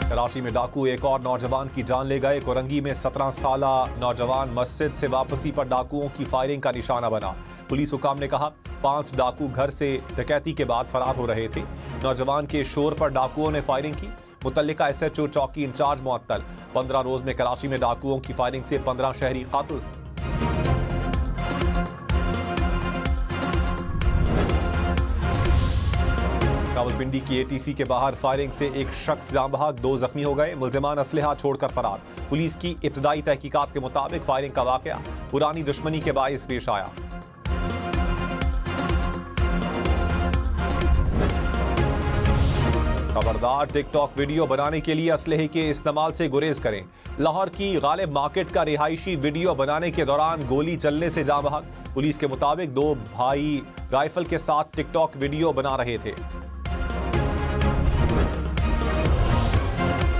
कराची में डाकू एक और नौजवान की जान ले गए। कोरंगी में 17 साला नौजवान मस्जिद से वापसी पर डाकुओं की फायरिंग का निशाना बना। पुलिस हुकाम ने कहा 5 डाकू घर से डकैती के बाद फरार हो रहे थे। नौजवान के शोर पर डाकुओं ने फायरिंग की। मुतल्लिका SHO चौकी इंचार्ज मुअत्तल। 15 रोज में कराची में डाकुओं की फायरिंग से 15 शहरी कातिल। रावलपिंडी की ATC के बाहर फायरिंग से एक शख्स जान बहक, 2 जख्मी हो गए। मुल्जिमान असलहा छोड़कर फरार। पुलिस की इब्तदाई तहकीकात के मुताबिक फायरिंग का वाकया पुरानी दुश्मनी के बाइस पेश आया। खबरदार, टिकटॉक वीडियो बनाने के लिए असलहे के इस्तेमाल से गुरेज करें। लाहौर की गालिब मार्केट का रिहायशी वीडियो बनाने के दौरान गोली चलने से जान बहक। पुलिस के मुताबिक 2 भाई राइफल के साथ टिकटॉक वीडियो बना रहे थे।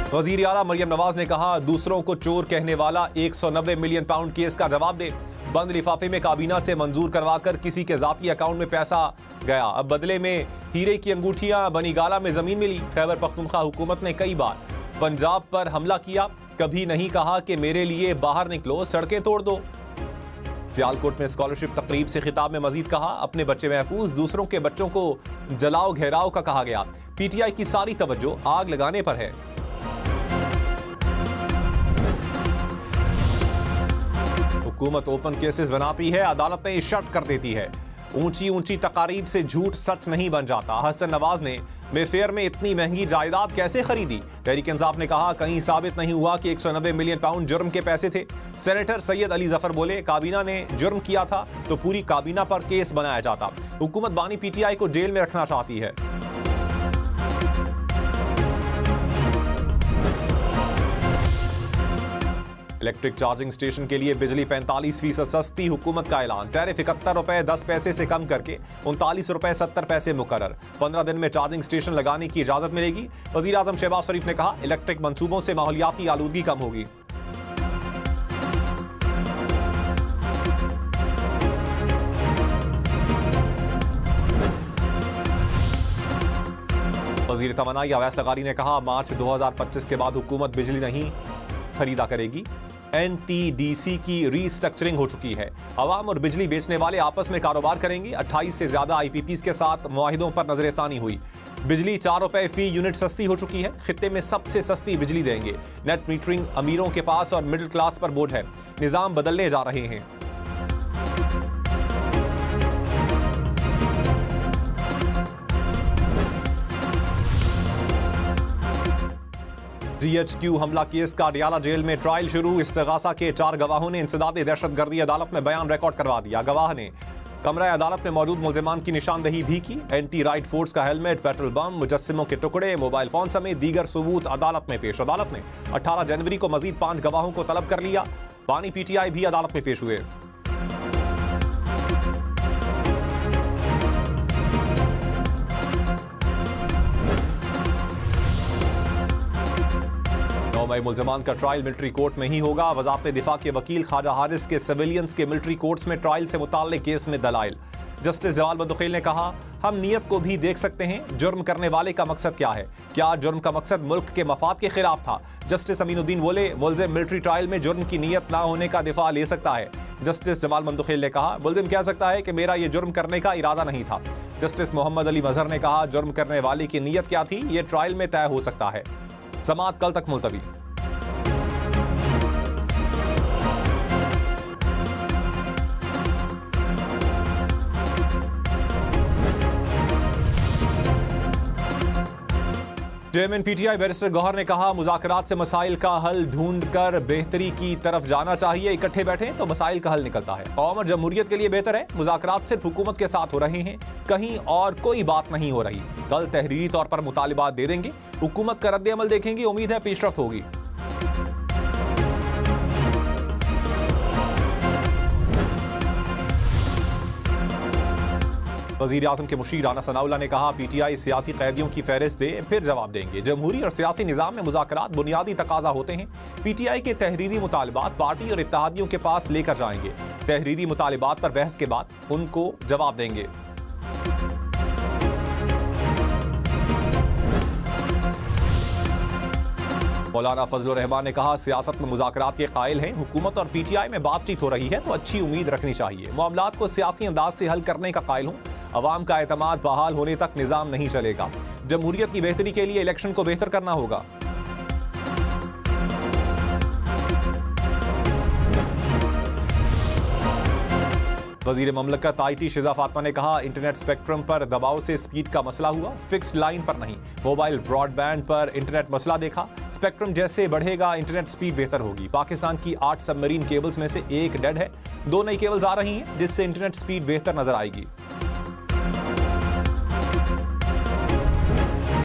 वजीर आला मरियम नवाज ने कहा दूसरों को चोर कहने वाला 190 मिलियन पाउंड केस का जवाब दे। बंद लिफाफे में काबीना से मंजूर करवाकर किसी के जाती अकाउंट में पैसा गया, अब बदले में हीरे की अंगूठियां बनीगाला में जमीन मिली। खैबर पख्तूनख्वा हुकूमत ने कई बार पंजाब पर हमला किया, कभी नहीं कहा कि मेरे लिए बाहर निकलो, सड़कें तोड़ दो। सियालकोट में स्कॉलरशिप तकरीब से खिताब में मजीद कहा अपने बच्चे महफूज, दूसरों के बच्चों को जलाओ घेराव का कहा गया। PTI की सारी तवज्जो आग लगाने पर है। हुकूमत ओपन केसेस बनाती है, अदालतें शर्त कर देती है। ऊंची ऊंची तकारीर से झूठ सच नहीं बन जाता। हसन नवाज ने मेफेयर में इतनी महंगी जायदाद कैसे खरीदी? तहरीक इंसाफ ने कहा कहीं साबित नहीं हुआ कि 190 मिलियन पाउंड जुर्म के पैसे थे। सेनेटर सैयद अली जफर बोले काबीना ने जुर्म किया था तो पूरी काबीना पर केस बनाया जाता। हुकूमत बानी PTI को जेल में रखना चाहती है। इलेक्ट्रिक चार्जिंग स्टेशन के लिए बिजली 45% सस्ती, हुकूमत का ऐलान। टैरिफ 71 रुपए 10 पैसे से कम करके 39 रुपए 70 पैसे मुकर्रर। 15 दिन में चार्जिंग स्टेशन लगाने की इजाजत मिलेगी। वजीर आजम शहबाज शरीफ ने कहा इलेक्ट्रिक मंसूबों से माहौलियाती आलूदगी कम होगी। वजीर तवानाई अवैस लगारी ने कहा मार्च 2025 के बाद हुकूमत बिजली नहीं खरीदा करेगी। NTDC की रीस्ट्रक्चरिंग हो चुकी है। अवाम और बिजली बेचने वाले आपस में कारोबार करेंगे। 28 से ज्यादा IPPs के साथ मुआहिदों पर नजरसानी हुई। बिजली 4 रुपए फी यूनिट सस्ती हो चुकी है। खित्ते में सबसे सस्ती बिजली देंगे। नेट मीटरिंग अमीरों के पास और मिडिल क्लास पर बोझ है। निजाम बदलने जा रहे हैं। DHQ हमला केस का अडियाला जेल में ट्रायल शुरू। इस्तिगासा के 4 गवाहों ने इंसदाद दहशतगर्दी अदालत में बयान रिकॉर्ड करवा दिया। गवाह ने कमरा अदालत में मौजूद मुल्जिमान की निशानदही भी की। एंटी राइट फोर्स का हेलमेट, पेट्रोल बम, मुजस्सिमों के टुकड़े, मोबाइल फोन समेत दीगर सबूत अदालत में पेश। अदालत ने 18 जनवरी को मजीद 5 गवाहों को तलब कर लिया। बानी PTI भी अदालत में पेश हुए। मई मुल्जिमान का ट्रायल मिलिट्री कोर्ट में ही होगा। वज़ारत दिफा के वकील ख्वाजा हारिस के सिविलियंस के मिलिट्री कोर्ट्स में ट्रायल से मुताल्लिक केस में दलाइल। जस्टिस जवाल बंदुखेल ने कहा हम नीयत को भी देख सकते हैं, जुर्म करने वाले का मकसद क्या है, क्या जुर्म का मकसद मुल्क के मफाद के खिलाफ था। जस्टिस अमीनुद्दीन बोले मुल्जिम मिलिट्री ट्रायल में जुर्म की नीयत ना होने का दिफा ले सकता है। जस्टिस जवाल बंदुखेल ने कहा मुल्जिम कह सकता है कि मेरा ये जुर्म करने का इरादा नहीं था। जस्टिस मोहम्मद अली मजहर ने कहा जुर्म करने वाले की नीयत क्या थी ये ट्रायल में तय हो सकता है। समाअत कल तक मुलतवी। चेयरमैन PTI बैरिस्टर गौहर ने कहा मुज़ाकरात से मसाइल का हल ढूंढकर बेहतरी की तरफ जाना चाहिए। इकट्ठे बैठें तो मसाइल का हल निकलता है। कौम और जमहूरियत के लिए बेहतर है। मुज़ाकरात सिर्फ हुकूमत के साथ हो रहे हैं, कहीं और कोई बात नहीं हो रही। कल तहरीरी तौर पर मुतालिबात दे देंगे। हुकूमत का रद्द अमल देखेंगे। उम्मीद है पेशरफ्त होगी। वज़ीर आज़म के मुशीर राना सनाउल्लाह ने कहा PTI सियासी कैदियों की फहरिस्त दे फिर जवाब देंगे। जमहूरी और सियासी निज़ाम में मुज़ाकरात बुनियादी तकाजा होते हैं। PTI के तहरीरी मुतालिबात पार्टी और इत्तेहादियों के पास लेकर जाएंगे। तहरीरी मुतालिबात पर बहस के बाद उनको जवाब देंगे। मौलाना फजलुर रहमान ने कहा, सियासत में मुज़ाकरात के कायल हैं, हुकूमत और पीटीआई में बातचीत हो रही है तो अच्छी उम्मीद रखनी चाहिए। मामलात को सियासी अंदाज से हल करने का कायल हूँ। अवाम का एतमाद बहाल होने तक निज़ाम नहीं चलेगा। जमहूरियत की बेहतरी के लिए इलेक्शन को बेहतर करना होगा। वजीर ममलकत IT शिजा फातिमा ने कहा, इंटरनेट स्पेक्ट्रम पर दबाव से स्पीड का मसला हुआ, फिक्स्ड लाइन पर नहीं। मोबाइल ब्रॉडबैंड पर इंटरनेट मसला देखा। स्पेक्ट्रम जैसे बढ़ेगा इंटरनेट स्पीड बेहतर होगी। पाकिस्तान की 8 सबमरीन केबल्स में से एक डेड है। 2 नई केबल्स आ रही हैं जिससे इंटरनेट स्पीड बेहतर नजर आएगी।